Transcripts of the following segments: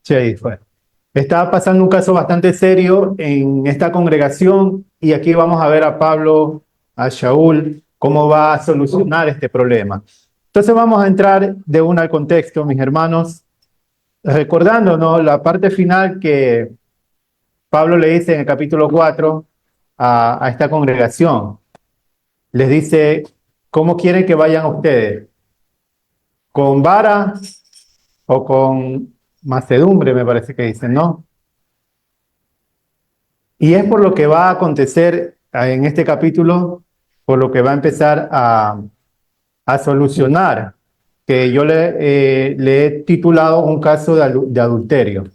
Sí, ahí fue. Estaba pasando un caso bastante serio en esta congregación y aquí vamos a ver a Pablo, a Shaul, cómo va a solucionar este problema. Entonces vamos a entrar de una al contexto, mis hermanos, recordándonos la parte final que Pablo le dice en el capítulo 4 a esta congregación. Les dice, ¿cómo quieren que vayan ustedes? ¿Con vara o con macedumbre? Me parece que dicen, ¿no? Y es por lo que va a acontecer en este capítulo, por lo que va a empezar a solucionar, que yo le he titulado un caso de adulterio.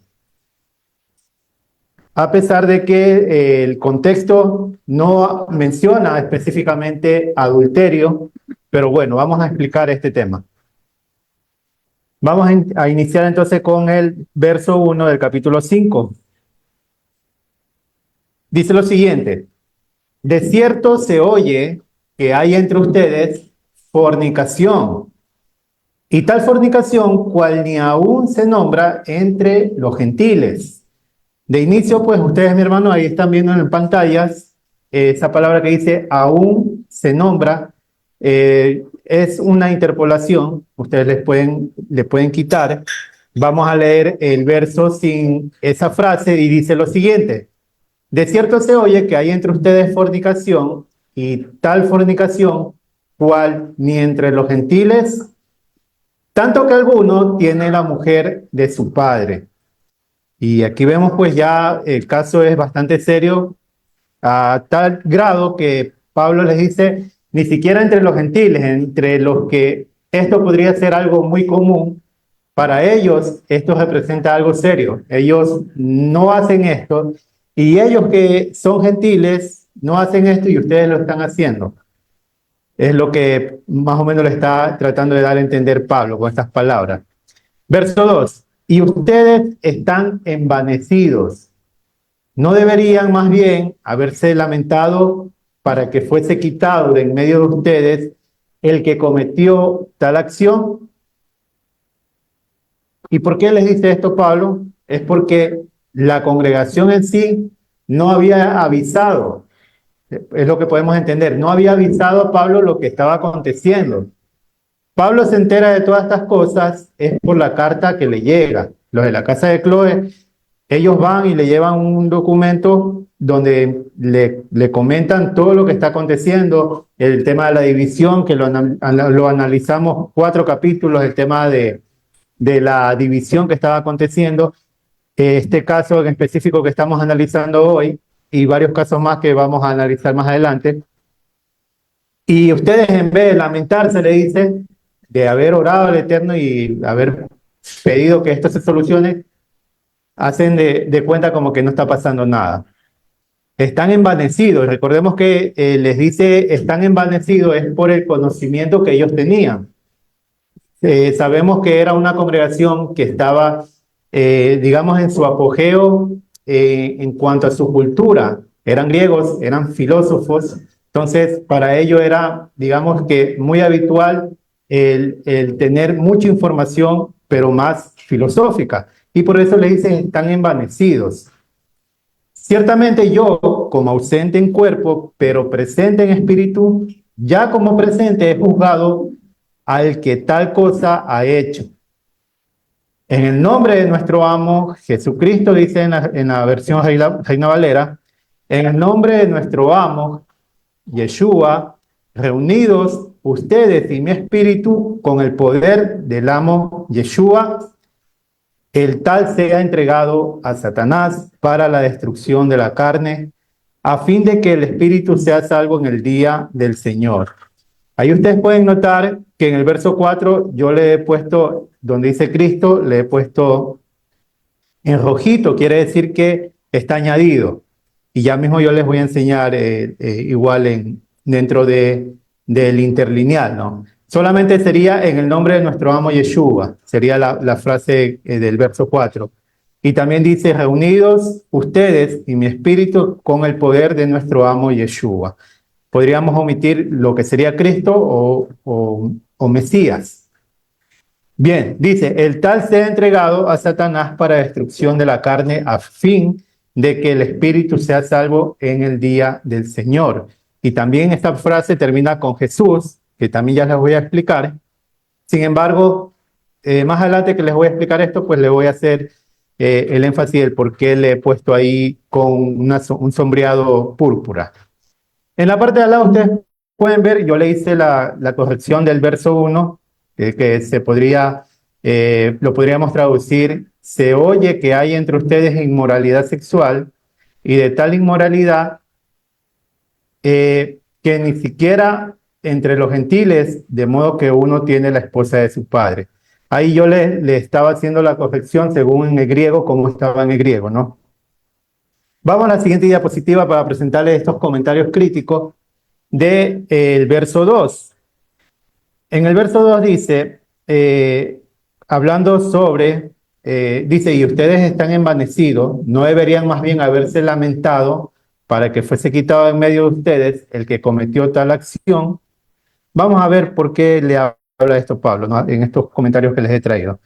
A pesar de que el contexto no menciona específicamente adulterio, pero bueno, vamos a explicar este tema. Vamos a iniciar entonces con el verso 1 del capítulo 5. Dice lo siguiente: de cierto se oye que hay entre ustedes fornicación, y tal fornicación cual ni aún se nombra entre los gentiles. De inicio, pues ustedes, mi hermano, ahí están viendo en pantallas esa palabra que dice aún se nombra. Es una interpolación, ustedes le pueden quitar. Vamos a leer el verso sin esa frase y dice lo siguiente: de cierto se oye que hay entre ustedes fornicación, y tal fornicación cual ni entre los gentiles, tanto que alguno tiene la mujer de su padre. Y aquí vemos pues ya el caso es bastante serio, a tal grado que Pablo les dice, ni siquiera entre los gentiles, entre los que esto podría ser algo muy común, para ellos esto representa algo serio. Ellos no hacen esto y ellos que son gentiles no hacen esto y ustedes lo están haciendo. Es lo que más o menos le está tratando de dar a entender Pablo con estas palabras. Verso 2: y ustedes están envanecidos. ¿No deberían más bien haberse lamentado para que fuese quitado de en medio de ustedes el que cometió tal acción? ¿Y por qué les dice esto Pablo? Es porque la congregación en sí no había avisado, es lo que podemos entender, no había avisado a Pablo lo que estaba aconteciendo. Pablo se entera de todas estas cosas es por la carta que le llega. Los de la casa de Chloe, ellos van y le llevan un documento donde le comentan todo lo que está aconteciendo, el tema de la división, que lo analizamos 4 capítulos, el tema de la división que estaba aconteciendo, este caso en específico que estamos analizando hoy y varios casos más que vamos a analizar más adelante. Y ustedes, en vez de lamentarse, le dicen, de haber orado al Eterno y haber pedido que esto se solucione, hacen de cuenta como que no está pasando nada. Están envanecidos. Recordemos que les dice están envanecidos es por el conocimiento que ellos tenían. Sabemos que era una congregación que estaba, digamos, en su apogeo en cuanto a su cultura. Eran griegos, eran filósofos, entonces para ellos era, digamos que muy habitual el tener mucha información, pero más filosófica. Y por eso le dicen, están envanecidos. Ciertamente yo, como ausente en cuerpo, pero presente en espíritu, ya como presente he juzgado al que tal cosa ha hecho. En el nombre de nuestro amo Jesucristo, dice en la versión Reina Valera, en el nombre de nuestro amo Yeshua, reunidos ustedes y mi espíritu con el poder del amo Yeshua, el tal sea entregado a Satanás para la destrucción de la carne, a fin de que el espíritu sea salvo en el día del Señor. Ahí ustedes pueden notar que en el verso 4 yo le he puesto, donde dice Cristo, le he puesto en rojito, quiere decir que está añadido. Y ya mismo yo les voy a enseñar igual dentro del interlineal, ¿no? Solamente sería en el nombre de nuestro amo Yeshua, sería la frase del verso 4. Y también dice, reunidos ustedes y mi espíritu con el poder de nuestro amo Yeshua. Podríamos omitir lo que sería Cristo o Mesías. Bien, dice, el tal sea entregado a Satanás para destrucción de la carne a fin de que el espíritu sea salvo en el día del Señor. Y también esta frase termina con Jesús, que también ya les voy a explicar. Sin embargo, más adelante que les voy a explicar esto, pues le voy a hacer el énfasis del por qué le he puesto ahí con un sombreado púrpura. En la parte de al lado ustedes pueden ver, yo le hice la corrección del verso 1, que se podría, lo podríamos traducir, se oye que hay entre ustedes inmoralidad sexual y de tal inmoralidad que ni siquiera entre los gentiles, de modo que uno tiene la esposa de su padre. Ahí yo le estaba haciendo la corrección según en el griego, como estaba en el griego, ¿no? Vamos a la siguiente diapositiva para presentarles estos comentarios críticos del verso 2. En el verso 2 dice, hablando sobre, dice, y ustedes están envanecidos, no deberían más bien haberse lamentado para que fuese quitado en medio de ustedes el que cometió tal acción. Vamos a ver por qué le habla esto Pablo, ¿no? En estos comentarios que les he traído.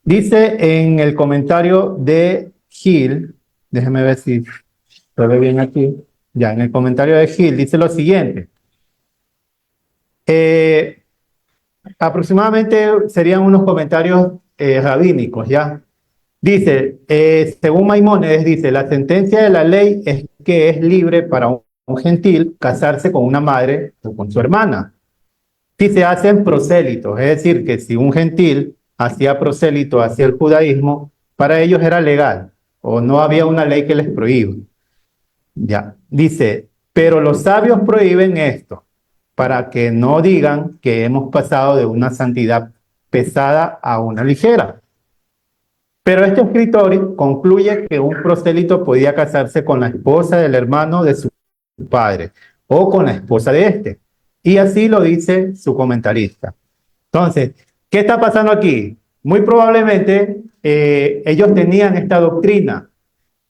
Dice en el comentario de Gil, déjenme ver si se ve bien aquí, ya en el comentario de Gil dice lo siguiente. Aproximadamente serían unos comentarios rabínicos, ¿ya? Dice, según Maimónides, dice, la sentencia de la ley es que es libre para un gentil casarse con una madre o con su hermana. Si se hacen prosélitos, es decir, que si un gentil hacía prosélito hacia el judaísmo, para ellos era legal, o no había una ley que les prohíba. Ya, dice, pero los sabios prohíben esto, para que no digan que hemos pasado de una santidad pesada a una ligera. Pero este escritor concluye que un prosélito podía casarse con la esposa del hermano de su padre o con la esposa de este. Y así lo dice su comentarista. Entonces, ¿qué está pasando aquí? Muy probablemente ellos tenían esta doctrina.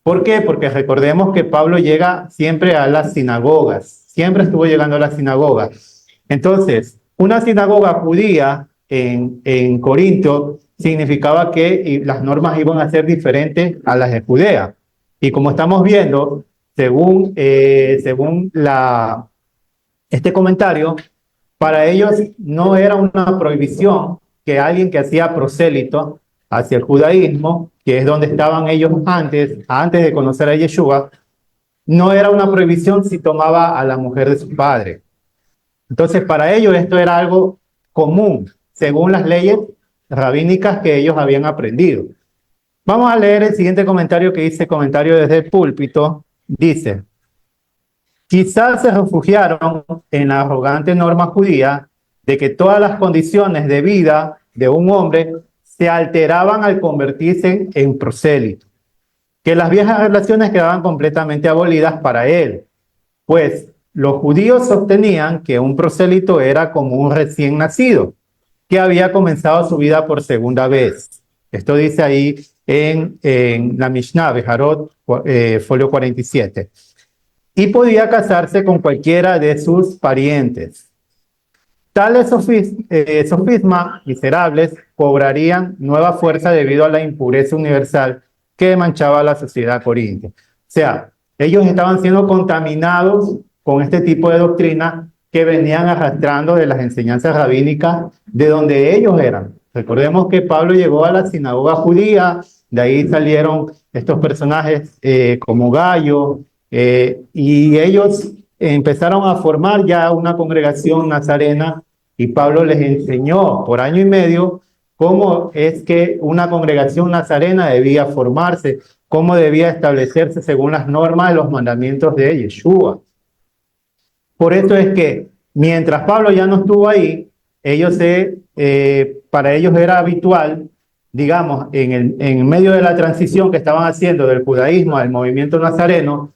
¿Por qué? Porque recordemos que Pablo llega siempre a las sinagogas, siempre estuvo llegando a las sinagogas. Entonces, una sinagoga judía en Corinto significaba que las normas iban a ser diferentes a las de Judea. Y como estamos viendo, según este comentario, para ellos no era una prohibición que alguien que hacía prosélito hacia el judaísmo, que es donde estaban ellos antes de conocer a Yeshua, no era una prohibición si tomaba a la mujer de su padre. Entonces, para ellos esto era algo común, según las leyes rabínicas que ellos habían aprendido. Vamos a leer el siguiente comentario que dice, comentario desde el púlpito, dice, quizás se refugiaron en la arrogante norma judía de que todas las condiciones de vida de un hombre se alteraban al convertirse en prosélito, que las viejas relaciones quedaban completamente abolidas para él, pues los judíos sostenían que un prosélito era como un recién nacido, que había comenzado su vida por segunda vez. Esto dice ahí en la Mishnah, Bejarot, folio 47. Y podía casarse con cualquiera de sus parientes. Tales sofismas miserables cobrarían nueva fuerza debido a la impureza universal que manchaba la sociedad corintia. O sea, ellos estaban siendo contaminados con este tipo de doctrina que venían arrastrando de las enseñanzas rabínicas de donde ellos eran. Recordemos que Pablo llegó a la sinagoga judía, de ahí salieron estos personajes como Gallo, y ellos empezaron a formar ya una congregación nazarena y Pablo les enseñó por año y medio cómo es que una congregación nazarena debía formarse, cómo debía establecerse según las normas de los mandamientos de Yeshua. Por eso es que mientras Pablo ya no estuvo ahí, para ellos era habitual, digamos, en medio de la transición que estaban haciendo del judaísmo al movimiento nazareno,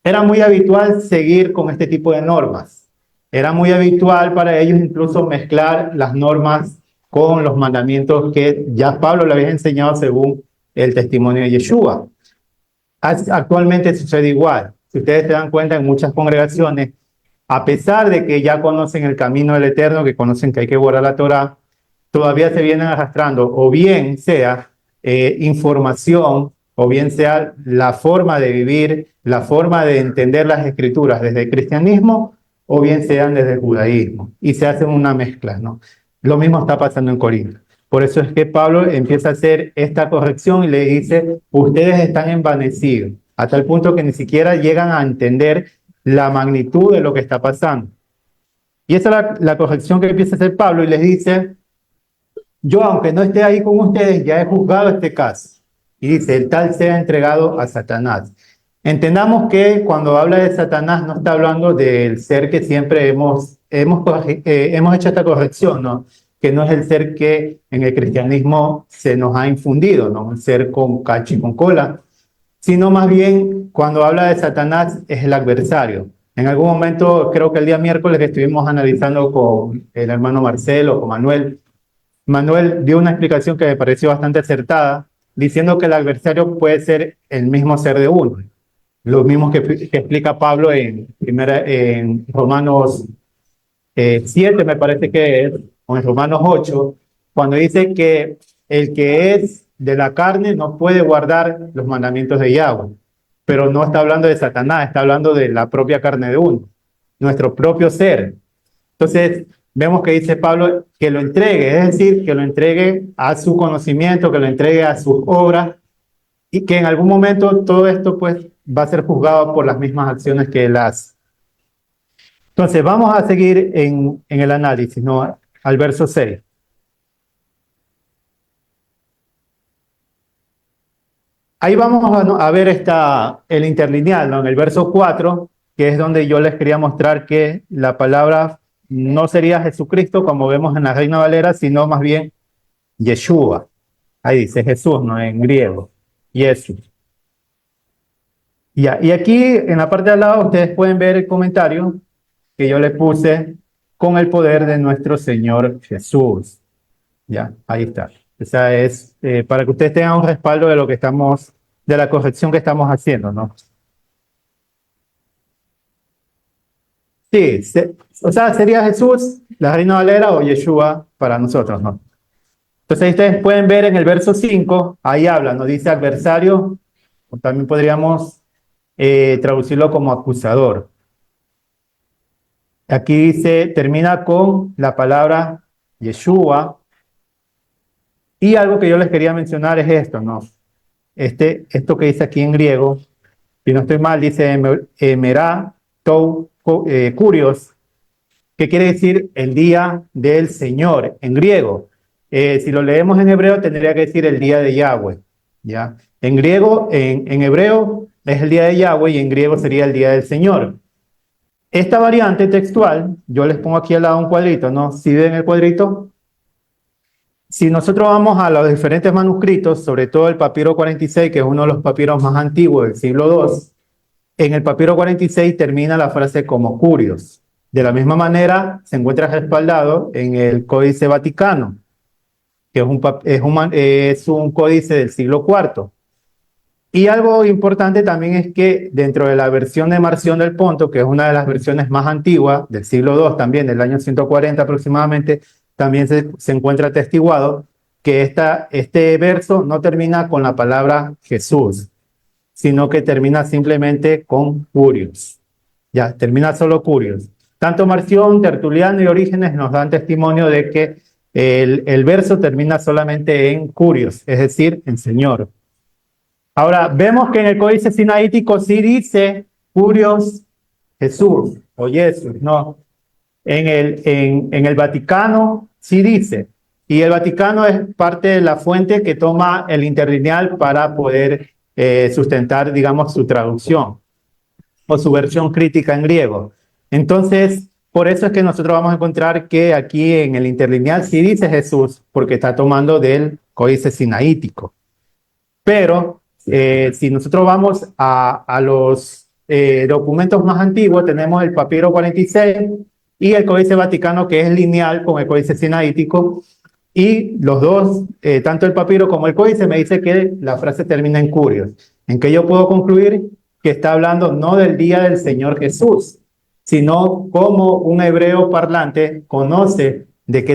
era muy habitual seguir con este tipo de normas. Era muy habitual para ellos incluso mezclar las normas con los mandamientos que ya Pablo le había enseñado según el testimonio de Yeshua. Actualmente sucede igual. Si ustedes se dan cuenta, en muchas congregaciones, a pesar de que ya conocen el camino del Eterno, que conocen que hay que guardar la Torá, todavía se vienen arrastrando, o bien sea información, o bien sea la forma de vivir, la forma de entender las escrituras desde el cristianismo, o bien sean desde el judaísmo, y se hacen una mezcla, ¿no? Lo mismo está pasando en Corinto. Por eso es que Pablo empieza a hacer esta corrección y le dice, ustedes están envanecidos, a tal punto que ni siquiera llegan a entender la magnitud de lo que está pasando. Y esa es la corrección que empieza a hacer Pablo y les dice, yo aunque no esté ahí con ustedes, ya he juzgado este caso. Y dice, el tal sea entregado a Satanás. Entendamos que cuando habla de Satanás no está hablando del ser que siempre hemos hecho esta corrección, ¿no? Que no es el ser que en el cristianismo se nos ha infundido, ¿no? Un ser con cacho y con cola, sino más bien cuando habla de Satanás es el adversario. En algún momento, creo que el día miércoles que estuvimos analizando con el hermano Marcelo, con Manuel dio una explicación que me pareció bastante acertada, diciendo que el adversario puede ser el mismo ser de uno. Lo mismo que explica Pablo en Romanos 7, me parece que es, o en Romanos 8, cuando dice que el que es de la carne no puede guardar los mandamientos de Yahweh. Pero no está hablando de Satanás, está hablando de la propia carne de uno, nuestro propio ser. Entonces, vemos que dice Pablo que lo entregue, es decir, que lo entregue a su conocimiento, que lo entregue a sus obras, y que en algún momento todo esto pues va a ser juzgado por las mismas acciones que él hace. Entonces, vamos a seguir en el análisis, ¿no? Al verso 6. Ahí vamos a ver el interlineal, ¿no? En el verso 4, que es donde yo les quería mostrar que la palabra no sería Jesucristo, como vemos en la Reina Valera, sino más bien Yeshua. Ahí dice Jesús, ¿no? En griego. Jesús. Ya, y aquí en la parte de al lado ustedes pueden ver el comentario que yo le puse con el poder de nuestro Señor Jesús. Ya, ahí está. Esa es para que ustedes tengan un respaldo de lo que de la corrección que estamos haciendo, ¿no? Sí, o sea, sería Jesús, la Reina Valera o Yeshua para nosotros, ¿no? Entonces ahí ustedes pueden ver en el verso 5, ahí habla, nos dice adversario, o también podríamos traducirlo como acusador. Aquí dice, termina con la palabra Yeshua, y algo que yo les quería mencionar es esto, ¿no? Esto que dice aquí en griego, si no estoy mal, dice Emerá, Tou, Curios, que quiere decir el día del Señor en griego. Si lo leemos en hebreo, tendría que decir el día de Yahweh, ¿ya? En griego, en hebreo es el día de Yahweh y en griego sería el día del Señor. Esta variante textual, yo les pongo aquí al lado un cuadrito, ¿no? ¿Sí ven el cuadrito? Si nosotros vamos a los diferentes manuscritos, sobre todo el papiro 46, que es uno de los papiros más antiguos del siglo II, en el papiro 46 termina la frase como curios. De la misma manera, se encuentra respaldado en el Códice Vaticano, que es un códice del siglo IV. Y algo importante también es que dentro de la versión de Marción del Ponto, que es una de las versiones más antiguas del siglo II, también del año 140 aproximadamente, también se encuentra atestiguado que este verso no termina con la palabra Jesús, sino que termina simplemente con curios. Ya, termina solo curios. Tanto Marción, Tertuliano y Orígenes nos dan testimonio de que el verso termina solamente en curios, es decir, en Señor. Ahora, vemos que en el Códice Sinaítico sí dice curios Jesús o Jesús, ¿no? En el Vaticano sí dice, y el Vaticano es parte de la fuente que toma el interlineal para poder sustentar, digamos, su traducción o su versión crítica en griego. Entonces, por eso es que nosotros vamos a encontrar que aquí en el interlineal sí dice Jesús, porque está tomando del Códice Sinaítico. Pero si nosotros vamos a los documentos más antiguos, tenemos el papiro 46 y el Códice Vaticano, que es lineal con el Códice Sinaítico, y los dos, tanto el papiro como el códice, me dice que la frase termina en curios, en que yo puedo concluir que está hablando no del día del Señor Jesús, sino como un hebreo parlante conoce de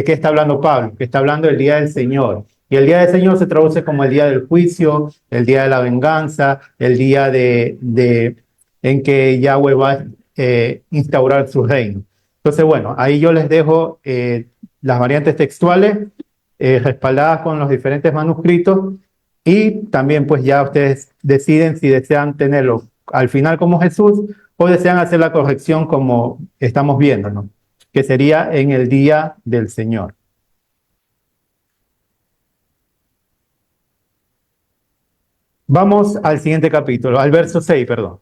qué está hablando Pablo, que está hablando del día del Señor. Y el día del Señor se traduce como el día del juicio, el día de la venganza, el día en que Yahweh va a instaurar su reino. Entonces, bueno, ahí yo les dejo las variantes textuales respaldadas con los diferentes manuscritos y también pues ya ustedes deciden si desean tenerlo al final como Jesús o desean hacer la corrección como estamos viendo, ¿no? Que sería en el día del Señor. Vamos al siguiente capítulo, al verso 6, perdón.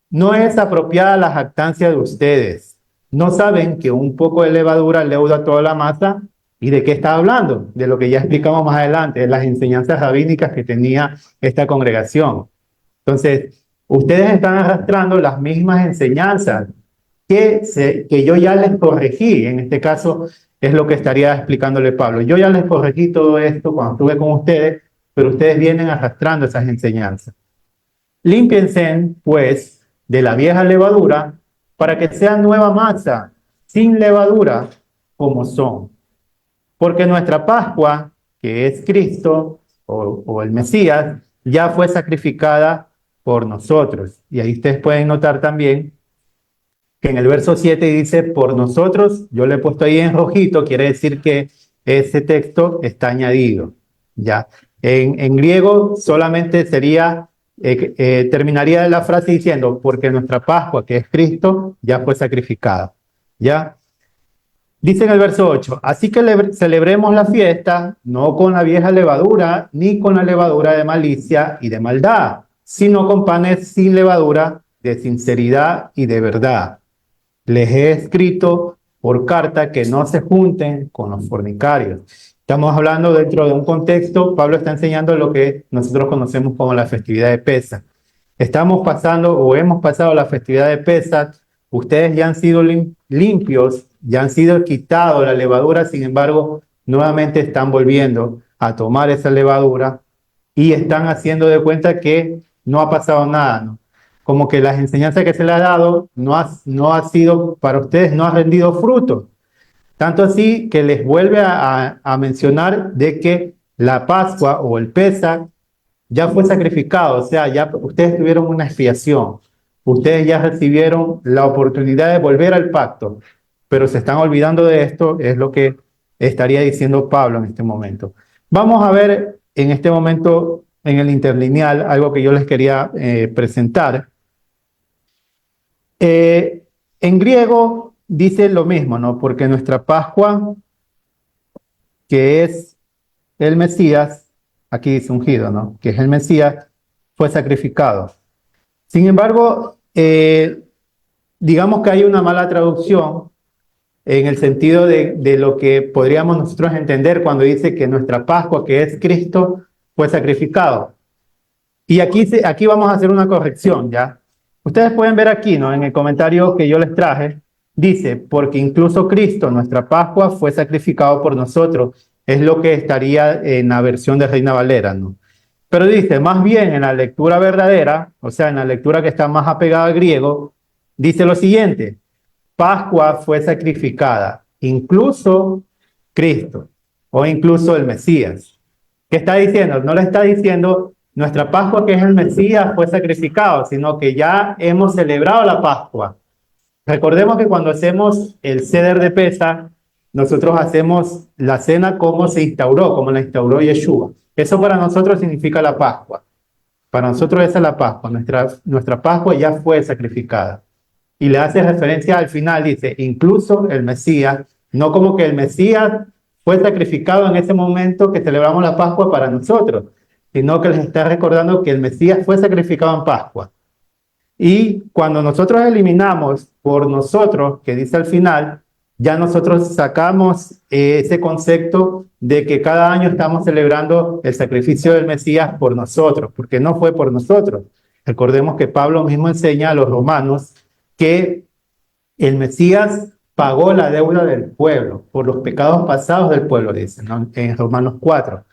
No es apropiada la jactancia de ustedes. ¿No saben que un poco de levadura leuda toda la masa? ¿Y de qué está hablando? De lo que ya explicamos más adelante, de las enseñanzas rabínicas que tenía esta congregación. Entonces, ustedes están arrastrando las mismas enseñanzas que yo ya les corregí. En este caso es lo que estaría explicándole Pablo. Yo ya les corregí todo esto cuando estuve con ustedes, pero ustedes vienen arrastrando esas enseñanzas. Límpiense, pues, de la vieja levadura para que sea nueva masa, sin levadura, como son. Porque nuestra Pascua, que es Cristo o el Mesías, ya fue sacrificada por nosotros. Y ahí ustedes pueden notar también que en el verso 7 dice, por nosotros, yo le he puesto ahí en rojito, quiere decir que ese texto está añadido. ¿Ya? En griego solamente sería, terminaría la frase diciendo, porque nuestra Pascua, que es Cristo, ya fue sacrificada. ¿Ya? Dice en el verso 8, así que celebremos la fiesta, no con la vieja levadura, ni con la levadura de malicia y de maldad, sino con panes sin levadura, de sinceridad y de verdad. Les he escrito por carta que no se junten con los fornicarios. Estamos hablando dentro de un contexto, Pablo está enseñando lo que nosotros conocemos como la festividad de Pesaj. Estamos pasando o hemos pasado la festividad de Pesaj, ustedes ya han sido limpios, ya han sido quitados la levadura, sin embargo, nuevamente están volviendo a tomar esa levadura y están haciendo de cuenta que no ha pasado nada, ¿no? Como que las enseñanzas que se le ha dado no ha sido para ustedes, no ha rendido fruto. Tanto así que les vuelve a mencionar de que la Pascua o el Pesaj ya fue sacrificado, o sea, ya ustedes tuvieron una expiación, ustedes ya recibieron la oportunidad de volver al pacto, pero se están olvidando de esto, es lo que estaría diciendo Pablo en este momento. Vamos a ver en este momento en el interlineal algo que yo les quería presentar. En griego dice lo mismo, ¿no? Porque nuestra Pascua, que es el Mesías, aquí dice ungido, ¿no? Que es el Mesías, fue sacrificado. Sin embargo, digamos que hay una mala traducción en el sentido de lo que podríamos nosotros entender cuando dice que nuestra Pascua, que es Cristo, fue sacrificado. Y aquí vamos a hacer una corrección, ¿ya? Ustedes pueden ver aquí, ¿no? En el comentario que yo les traje, dice, porque incluso Cristo, nuestra Pascua, fue sacrificado por nosotros. Es lo que estaría en la versión de Reina Valera, ¿no? Pero dice, más bien en la lectura verdadera, o sea, en la lectura que está más apegada al griego, dice lo siguiente, Pascua fue sacrificada, incluso Cristo, o incluso el Mesías. ¿Qué está diciendo? No le está diciendo nuestra Pascua, que es el Mesías, fue sacrificado, sino que ya hemos celebrado la Pascua. Recordemos que cuando hacemos el Seder de Pesaj, nosotros hacemos la cena como se instauró, como la instauró Yeshua. Eso para nosotros significa la Pascua. Para nosotros esa es la Pascua. Nuestra Pascua ya fue sacrificada. Y le hace referencia al final, dice, incluso el Mesías, no como que el Mesías fue sacrificado en ese momento que celebramos la Pascua para nosotros, sino que les está recordando que el Mesías fue sacrificado en Pascua. Y cuando nosotros eliminamos por nosotros, que dice al final, ya nosotros sacamos ese concepto de que cada año estamos celebrando el sacrificio del Mesías por nosotros, porque no fue por nosotros. Recordemos que Pablo mismo enseña a los romanos que el Mesías pagó la deuda del pueblo por los pecados pasados del pueblo, dice, ¿no? En Romanos 4.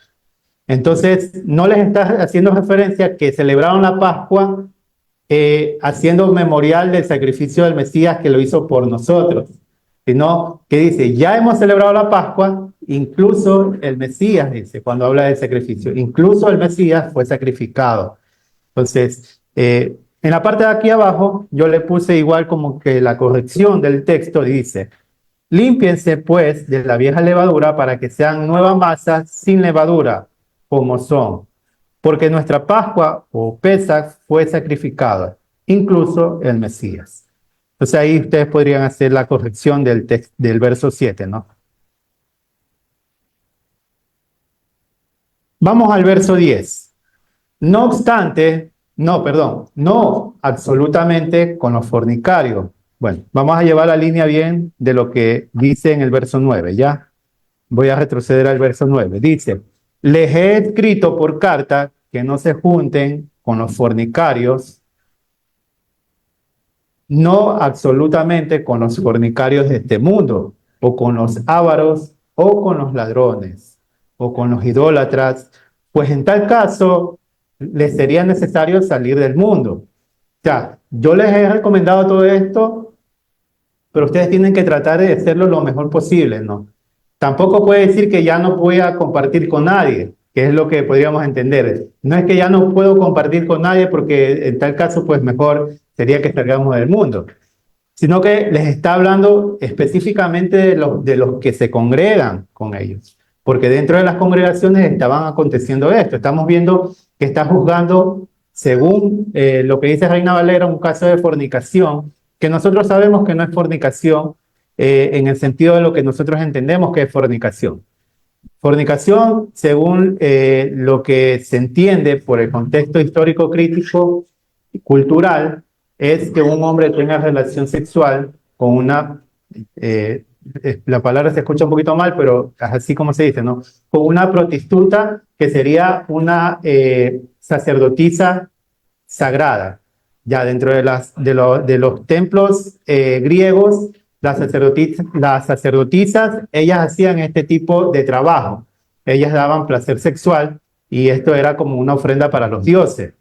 Entonces, no les está haciendo referencia que celebraron la Pascua haciendo memorial del sacrificio del Mesías que lo hizo por nosotros, sino que dice, ya hemos celebrado la Pascua, incluso el Mesías, dice, cuando habla del sacrificio, incluso el Mesías fue sacrificado. Entonces, en la parte de aquí abajo, yo le puse igual como que la corrección del texto dice, límpiense pues de la vieja levadura para que sean nueva masa sin levadura, como son. Porque nuestra Pascua o Pesach fue sacrificada, incluso el Mesías. Entonces ahí ustedes podrían hacer la corrección del verso 7, ¿no? Vamos al verso 10. No obstante, no, perdón, no absolutamente con los fornicarios. Bueno, vamos a llevar la línea bien de lo que dice en el verso 9, ¿ya? Voy a retroceder al verso 9. Dice, les he escrito por carta que no se junten con los fornicarios, no absolutamente con los fornicarios de este mundo, o con los ávaros, o con los ladrones, o con los idólatras, pues en tal caso les sería necesario salir del mundo. O sea, yo les he recomendado todo esto, pero ustedes tienen que tratar de hacerlo lo mejor posible, ¿no? Tampoco puede decir que ya no voy a compartir con nadie, que es lo que podríamos entender. No es que ya no puedo compartir con nadie porque en tal caso, pues mejor sería que salgamos del mundo, sino que les está hablando específicamente de los que se congregan con ellos, porque dentro de las congregaciones estaban aconteciendo esto. Estamos viendo que está juzgando, según lo que dice Reina Valera, un caso de fornicación, que nosotros sabemos que no es fornicación en el sentido de lo que nosotros entendemos que es fornicación. Fornicación, según lo que se entiende por el contexto histórico crítico y cultural, es que un hombre tenga relación sexual con una, la palabra se escucha un poquito mal, pero así como se dice, ¿no? Con una prostituta que sería una sacerdotisa sagrada. Ya dentro de los templos griegos, las sacerdotisas, ellas hacían este tipo de trabajo. Ellas daban placer sexual y esto era como una ofrenda para los dioses.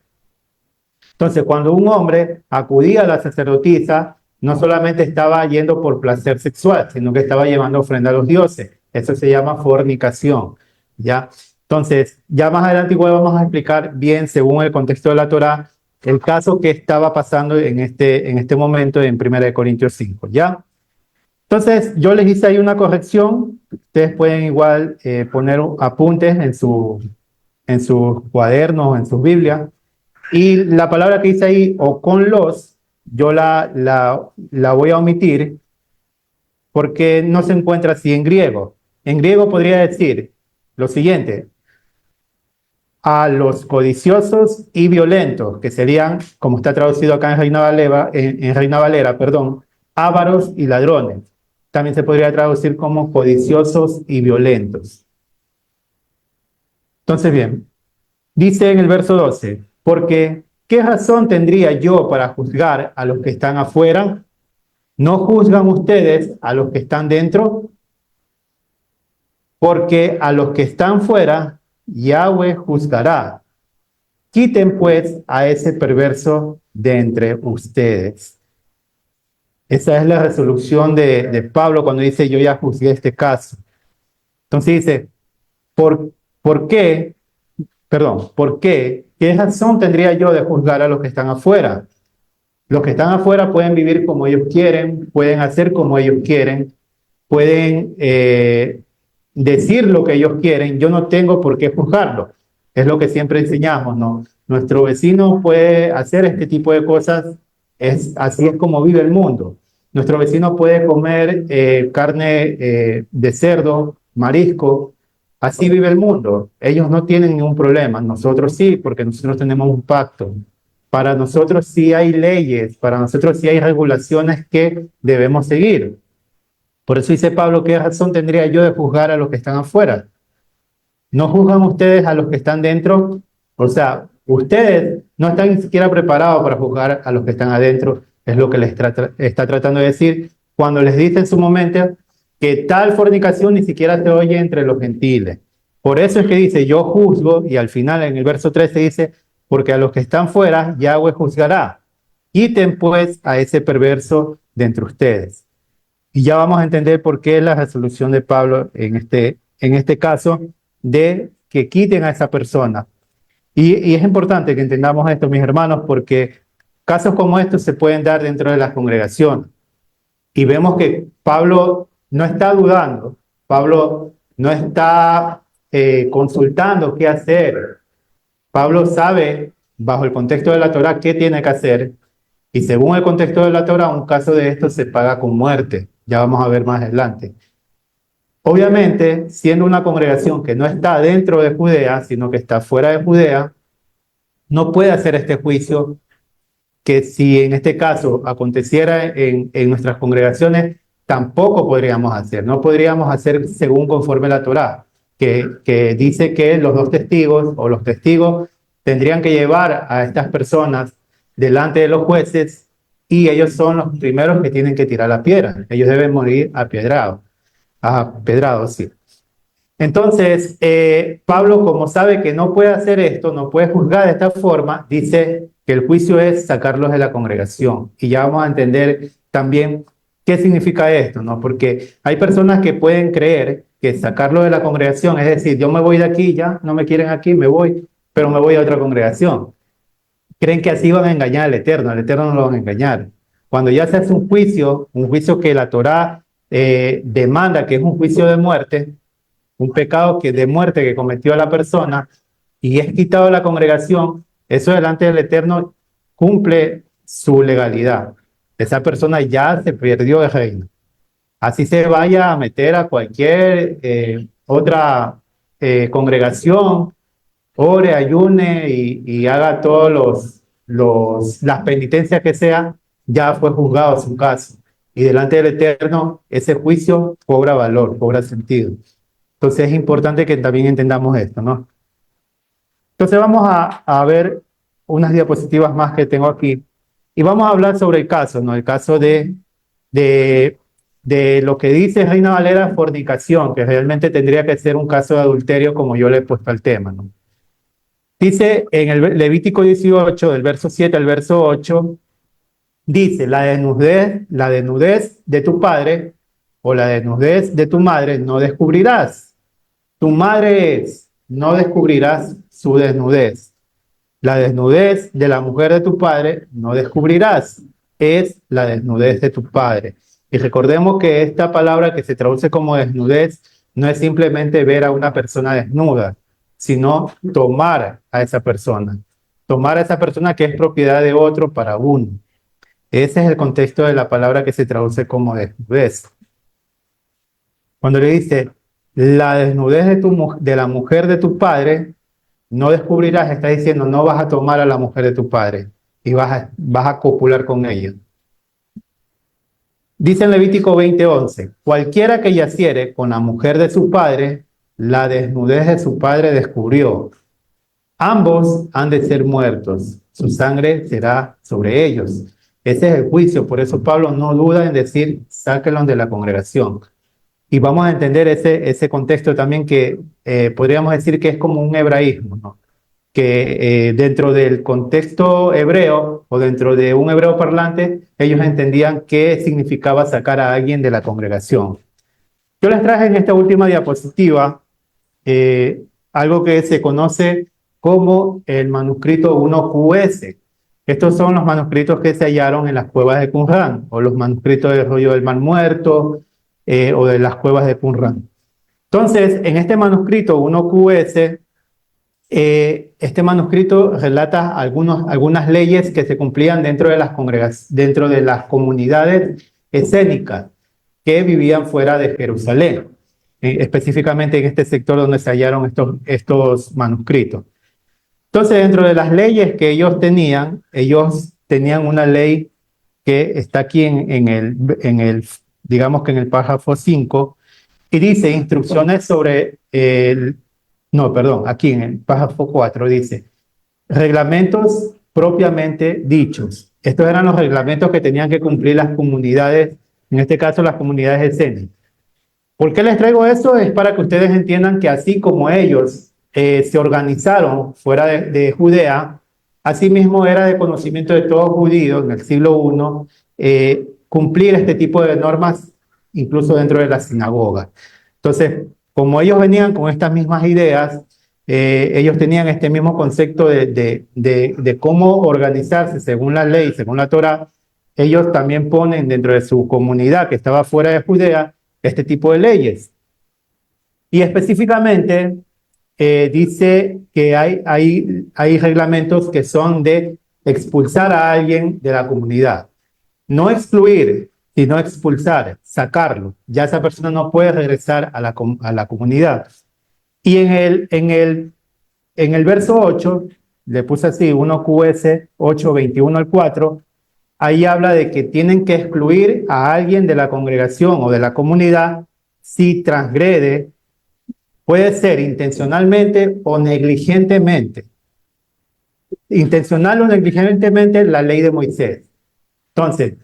Entonces, cuando un hombre acudía a la sacerdotisa, no solamente estaba yendo por placer sexual, sino que estaba llevando ofrenda a los dioses. Eso se llama fornicación, ¿ya? Entonces, ya más adelante igual vamos a explicar bien, según el contexto de la Torá, el caso que estaba pasando en este momento en 1 Corintios 5, ¿ya? Entonces, yo les hice ahí una corrección. Ustedes pueden igual poner apuntes en sus cuadernos, en sus Biblias. Y la palabra que dice ahí, o con los, yo la voy a omitir porque no se encuentra así en griego. En griego podría decir lo siguiente, a los codiciosos y violentos, que serían, como está traducido acá en Reina Valera, perdón, ávaros y ladrones. También se podría traducir como codiciosos y violentos. Entonces, bien, dice en el verso 12, porque ¿qué razón tendría yo para juzgar a los que están afuera? ¿No juzgan ustedes a los que están dentro? Porque a los que están fuera, Yahweh juzgará. Quiten pues a ese perverso de entre ustedes. Esa es la resolución de Pablo cuando dice yo ya juzgué este caso. Entonces dice, ¿por qué? Perdón, ¿por qué? ¿Qué razón tendría yo de juzgar a los que están afuera? Los que están afuera pueden vivir como ellos quieren, pueden hacer como ellos quieren, pueden decir lo que ellos quieren. Yo no tengo por qué juzgarlo. Es lo que siempre enseñamos, ¿no? Nuestro vecino puede hacer este tipo de cosas, así es como vive el mundo. Nuestro vecino puede comer carne de cerdo, marisco, así vive el mundo. Ellos no tienen ningún problema, nosotros sí, porque nosotros tenemos un pacto. Para nosotros sí hay leyes, para nosotros sí hay regulaciones que debemos seguir. Por eso dice Pablo, ¿qué razón tendría yo de juzgar a los que están afuera? ¿No juzgan ustedes a los que están dentro? O sea, ustedes no están ni siquiera preparados para juzgar a los que están adentro, es lo que les está tratando de decir cuando les dice en su momento que tal fornicación ni siquiera se oye entre los gentiles. Por eso es que dice, yo juzgo, y al final en el verso 13 dice, porque a los que están fuera, Yahweh juzgará. Quiten pues a ese perverso de entre ustedes. Y ya vamos a entender por qué la resolución de Pablo en este caso de que quiten a esa persona. Y es importante que entendamos esto, mis hermanos, porque casos como estos se pueden dar dentro de las congregaciones. Y vemos que Pablo no está dudando, Pablo no está consultando qué hacer. Pablo sabe, bajo el contexto de la Torá, qué tiene que hacer. Y según el contexto de la Torá, un caso de esto se paga con muerte. Ya vamos a ver más adelante. Obviamente, siendo una congregación que no está dentro de Judea, sino que está fuera de Judea, no puede hacer este juicio que si en este caso aconteciera en nuestras congregaciones, tampoco podríamos hacer. No podríamos hacer según conforme la Torá, que dice que los dos testigos o los testigos tendrían que llevar a estas personas delante de los jueces y ellos son los primeros que tienen que tirar la piedra. Ellos deben morir apedrados, sí. Entonces, Pablo, como sabe que no puede hacer esto, no puede juzgar de esta forma, dice que el juicio es sacarlos de la congregación. Y ya vamos a entender también qué significa esto, ¿no? Porque hay personas que pueden creer que sacarlos de la congregación, es decir, yo me voy de aquí, ya no me quieren aquí, me voy, pero me voy a otra congregación. Creen que así van a engañar al Eterno no lo van a engañar. Cuando ya se hace un juicio que la Torá demanda, que es un juicio de muerte, un pecado de muerte que cometió la persona y es quitado de la congregación, eso delante del Eterno cumple su legalidad. Esa persona ya se perdió de reino. Así se vaya a meter a cualquier otra congregación, ore, ayune y haga todos las penitencias que sea, ya fue juzgado su caso. Y delante del Eterno, ese juicio cobra valor, cobra sentido. Entonces es importante que también entendamos esto, ¿no? Entonces vamos a ver unas diapositivas más que tengo aquí y vamos a hablar sobre el caso, ¿no? El caso de, de lo que dice Reina Valera, fornicación, que realmente tendría que ser un caso de adulterio como yo le he puesto al tema, ¿no? Dice en el Levítico 18, del verso 7 al verso 8, dice, la desnudez de tu padre o la desnudez de tu madre no descubrirás. Tu madre es, no descubrirás su desnudez. La desnudez de la mujer de tu padre no descubrirás, es la desnudez de tu padre. Y recordemos que esta palabra que se traduce como desnudez no es simplemente ver a una persona desnuda, sino tomar a esa persona. Tomar a esa persona que es propiedad de otro para uno. Ese es el contexto de la palabra que se traduce como desnudez. Cuando le dice, la desnudez de la mujer de tu padre, no descubrirás, está diciendo, no vas a tomar a la mujer de tu padre y vas a copular con ella. Dice en Levítico 20:11, cualquiera que yaciere con la mujer de su padre, la desnudez de su padre descubrió. Ambos han de ser muertos, su sangre será sobre ellos. Ese es el juicio, por eso Pablo no duda en decir, sáquenlos de la congregación. Y vamos a entender ese contexto también que podríamos decir que es como un hebraísmo, ¿no? Que dentro del contexto hebreo o dentro de un hebreo parlante, ellos entendían qué significaba sacar a alguien de la congregación. Yo les traje en esta última diapositiva algo que se conoce como el manuscrito 1QS. Estos son los manuscritos que se hallaron en las cuevas de Qumran o los manuscritos del rollo del Mar Muerto, o de las cuevas de Qumran. Entonces, en este manuscrito 1QS, este manuscrito relata algunas leyes que se cumplían dentro de dentro de las comunidades escénicas que vivían fuera de Jerusalén, específicamente en este sector donde se hallaron estos manuscritos. Entonces, dentro de las leyes que ellos tenían una ley que está aquí digamos que en el párrafo 5, y dice instrucciones sobre aquí en el párrafo 4 dice, reglamentos propiamente dichos. Estos eran los reglamentos que tenían que cumplir las comunidades, en este caso las comunidades escénicas. ¿Por qué les traigo eso? Es para que ustedes entiendan que así como ellos se organizaron fuera de Judea, asimismo era de conocimiento de todo judío en el siglo I cumplir este tipo de normas incluso dentro de la sinagoga. Entonces, como ellos venían con estas mismas ideas, ellos tenían este mismo concepto de cómo organizarse según la ley, según la Torá. Ellos también ponen dentro de su comunidad que estaba fuera de Judea este tipo de leyes. Y específicamente dice que hay reglamentos que son de expulsar a alguien de la comunidad. No excluir, sino expulsar, sacarlo. Ya esa persona no puede regresar a la comunidad. Y en el verso 8, le puse así, 1 QS 8, 21 al 4, ahí habla de que tienen que excluir a alguien de la congregación o de la comunidad si transgrede, puede ser intencionalmente o negligentemente. Intencional o negligentemente la ley de Moisés. Entonces,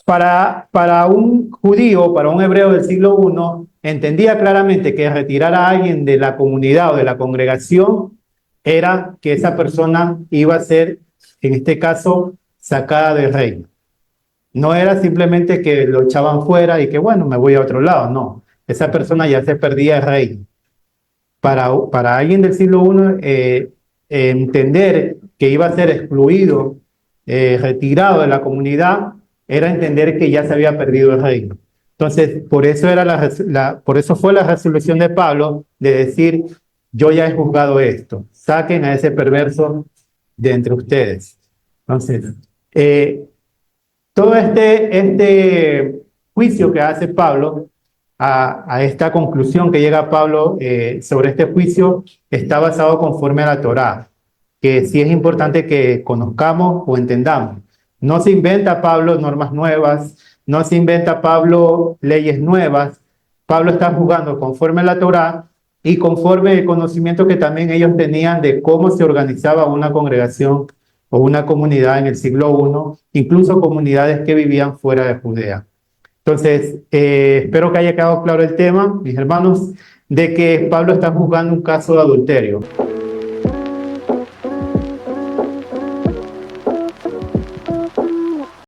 para un judío, para un hebreo del siglo I, entendía claramente que retirar a alguien de la comunidad o de la congregación era que esa persona iba a ser, en este caso, sacada del reino. No era simplemente que lo echaban fuera y que, bueno, me voy a otro lado. No, esa persona ya se perdía el reino. Para alguien del siglo I, entender que iba a ser excluido, retirado de la comunidad, era entender que ya se había perdido el reino. Entonces, por eso fue la resolución de Pablo de decir, yo ya he juzgado esto, saquen a ese perverso de entre ustedes. Entonces, todo este juicio que hace Pablo, a esta conclusión que llega Pablo sobre este juicio, está basado conforme a la Torá, que sí es importante que conozcamos o entendamos. No se inventa Pablo normas nuevas, no se inventa Pablo leyes nuevas. Pablo está juzgando conforme a la Torá y conforme el conocimiento que también ellos tenían de cómo se organizaba una congregación o una comunidad en el siglo I, incluso comunidades que vivían fuera de Judea. Entonces, espero que haya quedado claro el tema, mis hermanos, de que Pablo está juzgando un caso de adulterio.